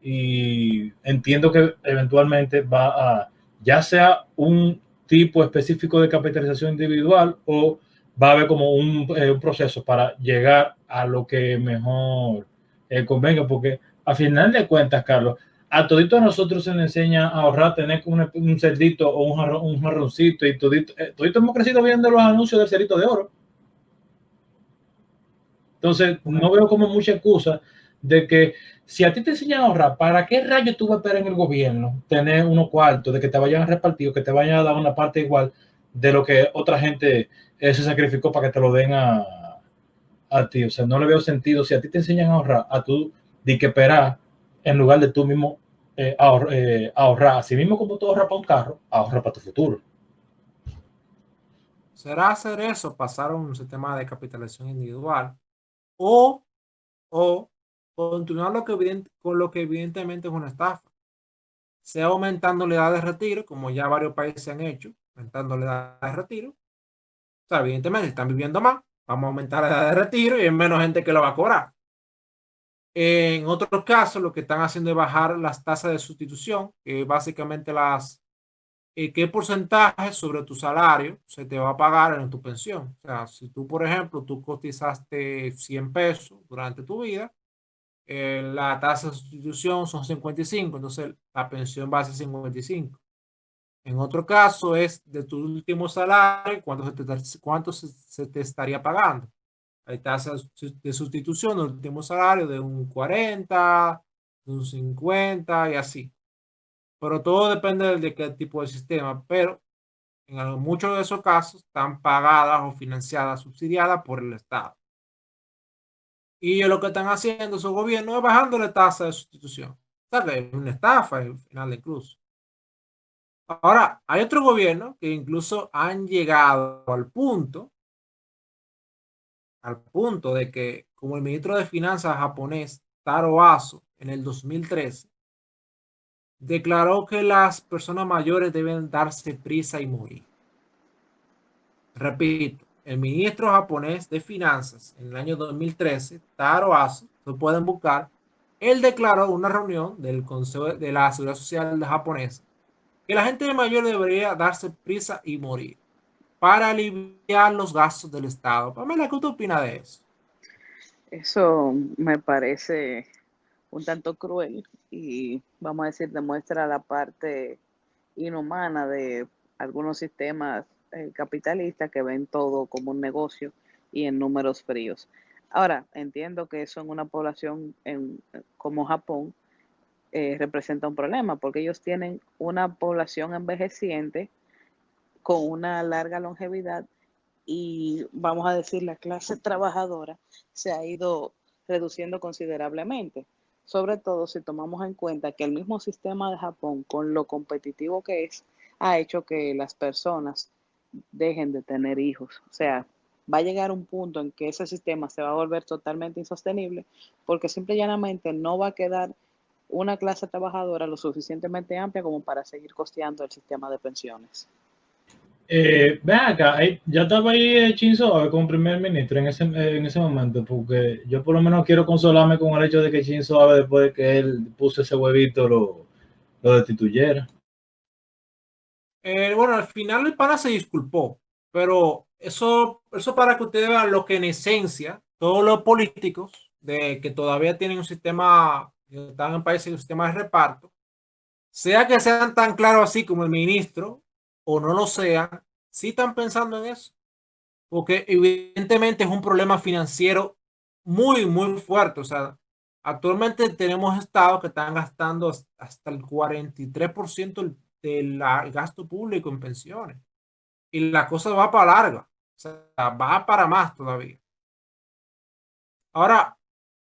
A: Y entiendo que eventualmente va a, ya sea un tipo específico de capitalización individual o va a haber como un proceso para llegar a lo que mejor convenga, porque a final de cuentas, Carlos, a todito nosotros se nos enseña a ahorrar, tener un cerdito o un jarroncito y todito hemos crecido viendo los anuncios del cerito de oro. Entonces, no veo como mucha excusa de que si a ti te enseñan a ahorrar, ¿para qué rayos tú vas a esperar en el gobierno tener unos cuartos, de que te vayan a repartir o que te vayan a dar una parte igual de lo que otra gente se sacrificó para que te lo den a ti? O sea, no le veo sentido. Si a ti te enseñan a ahorrar, a tú de que esperar en lugar de tú mismo ahorrar. Así mismo como tú ahorras para un carro, ahorra para tu futuro.
B: ¿Será hacer eso, pasar a un sistema de capitalización individual o continuar con lo que evidentemente es una estafa? sea aumentando la edad de retiro, como ya varios países han hecho, aumentando la edad de retiro. O sea, evidentemente, si están viviendo más, vamos a aumentar la edad de retiro y hay menos gente que lo va a cobrar. En otros casos, lo que están haciendo es bajar las tasas de sustitución, que básicamente qué porcentaje sobre tu salario se te va a pagar en tu pensión. O sea, si tú, por ejemplo, tú cotizaste 100 pesos durante tu vida, la tasa de sustitución son 55, entonces la pensión va a ser 55. En otro caso es de tu último salario, cuánto se te estaría pagando. Hay tasas de sustitución del último salario de un 40, de un 50 y así. Pero todo depende de qué tipo de sistema. Pero en muchos de esos casos están pagadas o financiadas, subsidiadas por el Estado. Y lo que están haciendo su gobierno es bajando la tasa de sustitución. O sea, que es una estafa al final de cruz. Ahora, hay otro gobierno que incluso han llegado al punto de que, como el ministro de Finanzas japonés Taro Aso en el 2013 declaró que las personas mayores deben darse prisa y morir. Repito, el ministro japonés de Finanzas en el año 2013, Taro Aso, lo pueden buscar, él declaró en una reunión del Consejo de la Seguridad Social japonesa que la gente mayor debería darse prisa y morir para aliviar los gastos del Estado. Pamela, ¿qué tú opinas de eso?
C: Eso me parece un tanto cruel y, vamos a decir, demuestra la parte inhumana de algunos sistemas capitalistas que ven todo como un negocio y en números fríos. Ahora, entiendo que eso en una población como Japón representa un problema porque ellos tienen una población envejeciente con una larga longevidad y, vamos a decir, la clase trabajadora se ha ido reduciendo considerablemente, sobre todo si tomamos en cuenta que el mismo sistema de Japón, con lo competitivo que es, ha hecho que las personas dejen de tener hijos. O sea, va a llegar un punto en que ese sistema se va a volver totalmente insostenible porque simple y llanamente no va a quedar una clase trabajadora lo suficientemente amplia como para seguir costeando el sistema de pensiones.
A: Ven acá, ya estaba ahí Shinzo Abe como primer ministro en ese momento, porque yo por lo menos quiero consolarme con el hecho de que Shinzo Abe, después de que él puso ese huevito, lo destituyera.
B: Bueno, al final el pana se disculpó, pero eso para que ustedes vean lo que en esencia todos los políticos de que todavía tienen un sistema, están en países de un sistema de reparto, sea que sean tan claros así como el ministro o no lo sean, sí están pensando en eso, porque evidentemente es un problema financiero muy, muy fuerte. O sea, actualmente tenemos estados que están gastando hasta el 43% del gasto público en pensiones. Y la cosa va para larga. O sea, va para más todavía. Ahora,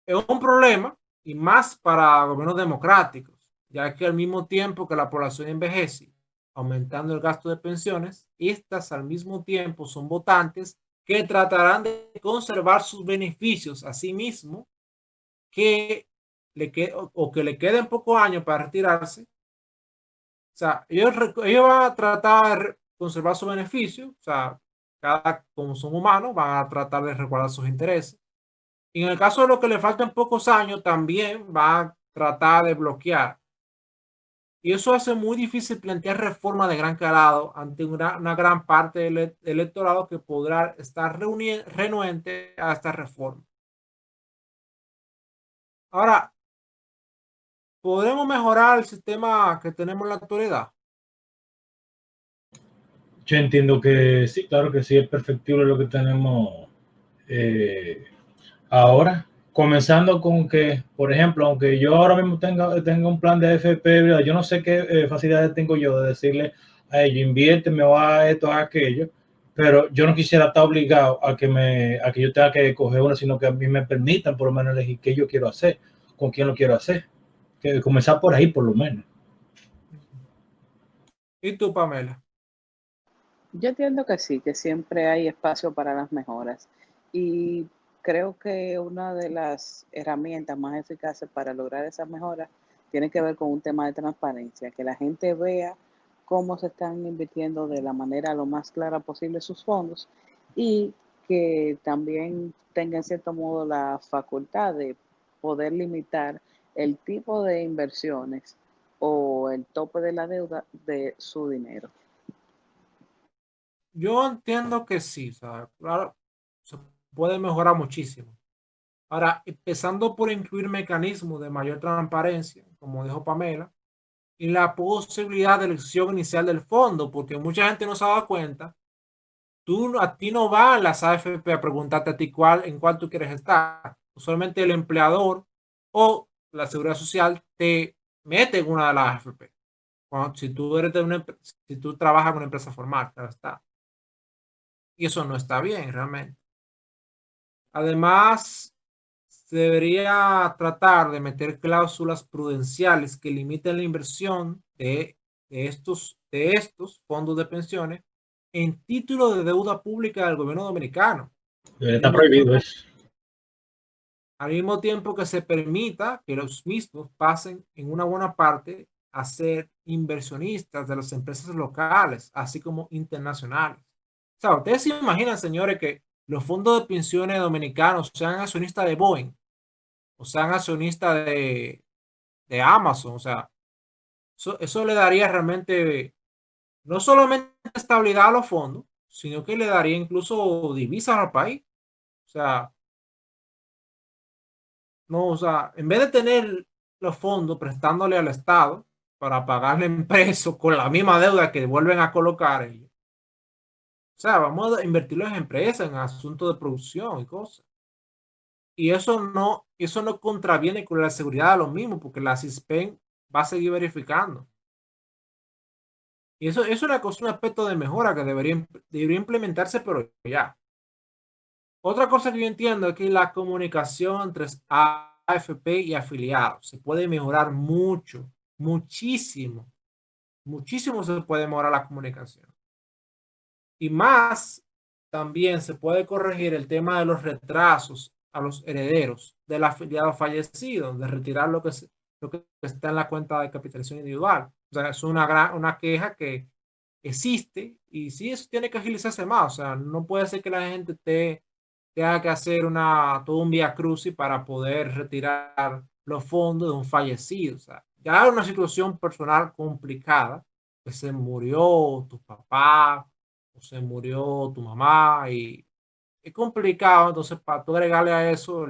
B: es un problema y más para gobiernos democráticos, ya que al mismo tiempo que la población envejece, aumentando el gasto de pensiones, estas al mismo tiempo son votantes que tratarán de conservar sus beneficios a sí mismos, o que le queden pocos años para retirarse. O sea, ellos van a tratar de conservar sus beneficios, o sea, como son humanos, van a tratar de resguardar sus intereses. Y en el caso de lo que le faltan pocos años, también va a tratar de bloquear. Y eso hace muy difícil plantear reformas de gran calado ante una gran parte del electorado que podrá estar renuente a esta reforma. Ahora, ¿podremos mejorar el sistema que tenemos en la actualidad?
A: Yo entiendo que sí, claro que sí, es perfectible lo que tenemos eh, ahora. Comenzando con que, por ejemplo, aunque yo ahora mismo tenga un plan de AFP, yo no sé qué facilidades tengo yo de decirle a ellos, inviérteme o a esto, a aquello, pero yo no quisiera estar obligado a que yo tenga que coger una, sino que a mí me permitan por lo menos elegir qué yo quiero hacer, con quién lo quiero hacer, que comenzar por ahí por lo menos.
B: ¿Y tú, Pamela?
C: Yo entiendo que sí, que siempre hay espacio para las mejoras y creo que una de las herramientas más eficaces para lograr esas mejoras tiene que ver con un tema de transparencia, que la gente vea cómo se están invirtiendo de la manera lo más clara posible sus fondos y que también tenga en cierto modo la facultad de poder limitar el tipo de inversiones o el tope de la deuda de su dinero.
B: Yo entiendo que sí, ¿sabes? Claro, se puede mejorar muchísimo. Ahora, empezando por incluir mecanismos de mayor transparencia, como dijo Pamela, y la posibilidad de elección inicial del fondo, porque mucha gente no se ha dado cuenta. A ti no van las AFP a preguntarte a ti en cuál tú quieres estar. Usualmente el empleador o la seguridad social te mete en una de las AFP. Si tú eres si tú trabajas en una empresa formal, claro está. Y eso no está bien realmente. Además, se debería tratar de meter cláusulas prudenciales que limiten la inversión de estos fondos de pensiones en título de deuda pública del gobierno dominicano.
A: Debería estar prohibido eso.
B: Al mismo tiempo que se permita que los mismos pasen en una buena parte a ser inversionistas de las empresas locales, así como internacionales. O sea, ustedes se imaginan, señores, que los fondos de pensiones dominicanos sean accionistas de Boeing o sean accionistas de Amazon. O sea, eso le daría realmente no solamente estabilidad a los fondos, sino que le daría incluso divisas al país. O sea, no, o sea, en vez de tener los fondos prestándole al Estado para pagarle en pesos con la misma deuda que vuelven a colocar ellos. O sea, vamos a invertirlos en empresas, en asuntos de producción y cosas. Y eso no contraviene con la seguridad de los mismos, porque la CISPEN va a seguir verificando. Y eso es una cosa, un aspecto de mejora que debería implementarse, pero ya. Otra cosa que yo entiendo es que la comunicación entre AFP y afiliados se puede mejorar mucho, muchísimo, muchísimo se puede mejorar la comunicación. Y más, también se puede corregir el tema de los retrasos a los herederos del afiliado fallecido, de retirar lo que está en la cuenta de capitalización individual. O sea, es una queja que existe y sí, eso tiene que agilizarse más. O sea, no puede ser que la gente tenga que hacer todo un vía crucis para poder retirar los fondos de un fallecido. O sea, ya es una situación personal complicada, que se murió tu papá o se murió tu mamá y es complicado. Entonces, para tú agregarle a eso,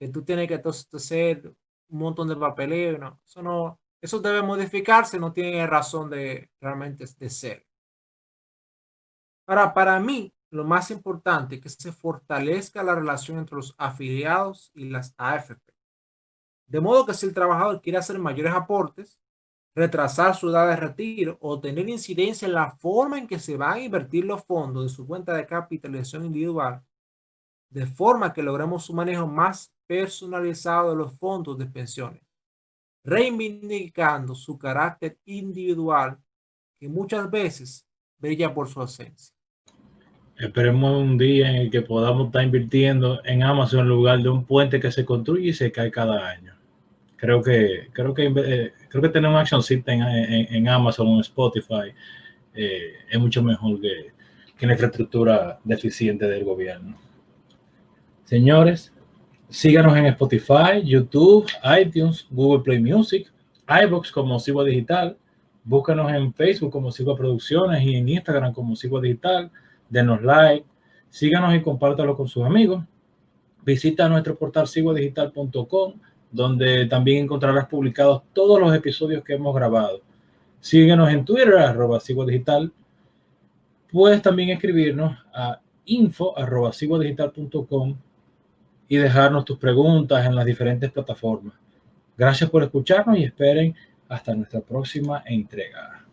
B: que tú tienes que entonces hacer un montón de papeleo, no, eso debe modificarse, no tiene razón de realmente de ser. Ahora, para mí, lo más importante es que se fortalezca la relación entre los afiliados y las AFP. De modo que si el trabajador quiere hacer mayores aportes, retrasar su edad de retiro o tener incidencia en la forma en que se van a invertir los fondos de su cuenta de capitalización individual, de forma que logremos un manejo más personalizado de los fondos de pensiones, reivindicando su carácter individual que muchas veces brilla por su ausencia.
A: Esperemos un día en el que podamos estar invirtiendo en Amazon en lugar de un puente que se construye y se cae cada año. Creo que tener un action system en Amazon o en Spotify es mucho mejor que la infraestructura deficiente del gobierno. Señores, síganos en Spotify, YouTube, iTunes, Google Play Music, iVoox como Sigua Digital. Búscanos en Facebook como Sigua Producciones y en Instagram como Sigua Digital. Denos like, síganos y compártalo con sus amigos. Visita nuestro portal siguadigital.com, donde también encontrarás publicados todos los episodios que hemos grabado. Síguenos en Twitter, @siguadigital. Puedes también escribirnos a info@siguadigital.com y dejarnos tus preguntas en las diferentes plataformas. Gracias por escucharnos y esperen hasta nuestra próxima entrega.